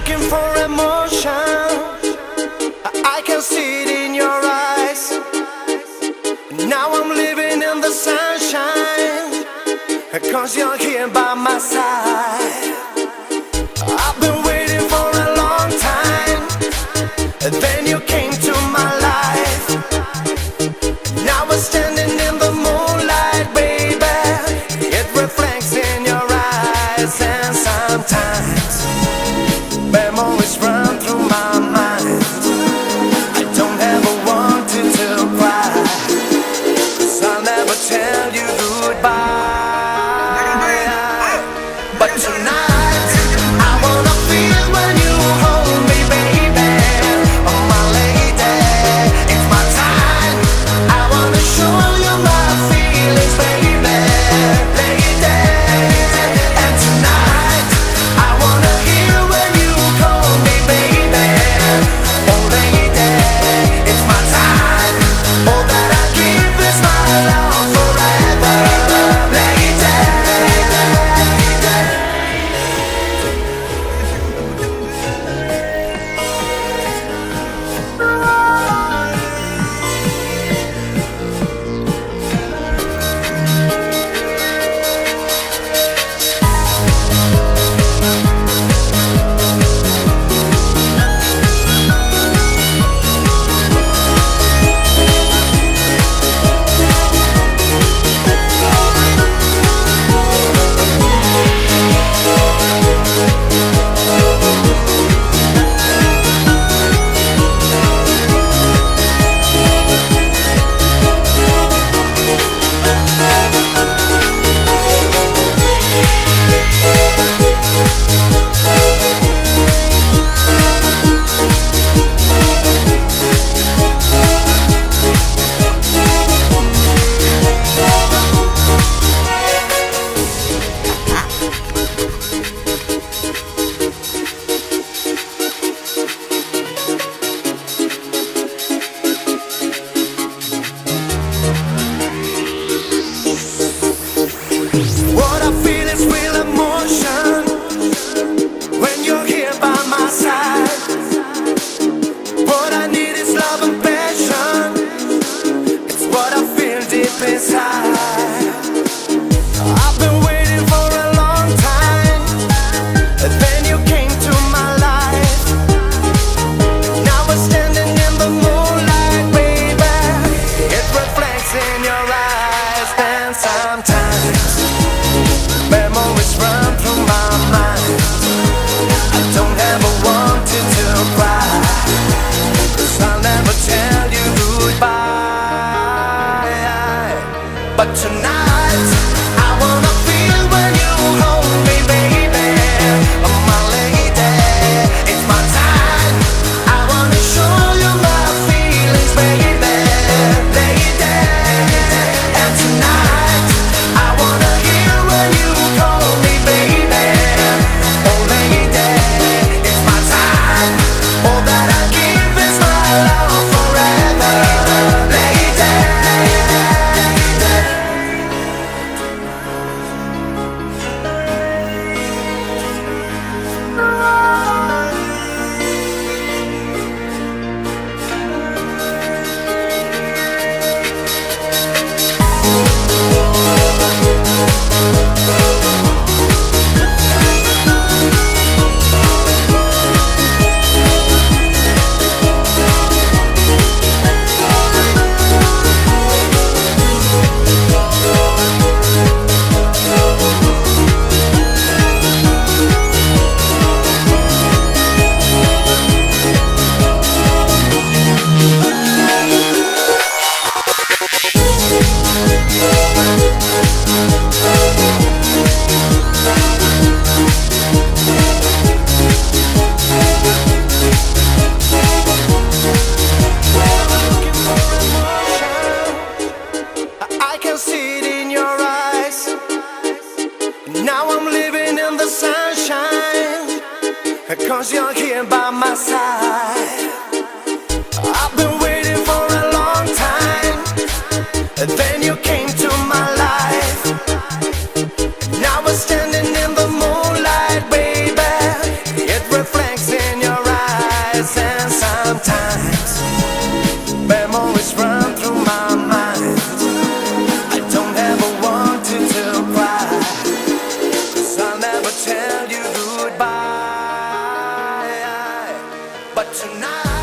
looking for emotion. I can see it in your eyes. Now I'm living in the sunshine, 'cause you're here by my side. I've been waiting for a long time, and then you came to my life. Now we're standing in the moonlight, baby. It reflects in your eyes, and sometimes memories run through my mind. I don't ever want you to cry, 'cause I'll never tell you goodbye. But tonight I wanna feel when you hold me, baby. Oh my lady, it's my time. I wanna show you my feelings, baby, lady. And tonight I wanna hear when you call me, baby. Oh lady, it's my time. All that I give is my love forever, lady. What I feel is real emotion when you're here by my side. What I need is love and passion. It's what I feel deep inside. I've been waiting for a long time, and then you came to my life. Now we're standing in the moonlight, baby. It reflects in your eyes, and sometimes memories run through my mind. I don't ever want you to cry, 'cause I'll never tell you goodbye. But tonight I wanna feel when you hold me, baby. Oh my lady, it's my time. I wanna show you my feelings, baby, lady. And tonight I wanna hear when you call me, baby. Oh lady, it's my time. All that I give is my love forever, lady. I can see it in your eyes. Now I'm living in the sunshine, 'cause you're here by my side. I've been waiting for a long time, and then you came to my life. Now we're standing in the moonlight, baby. It reflects in tonight.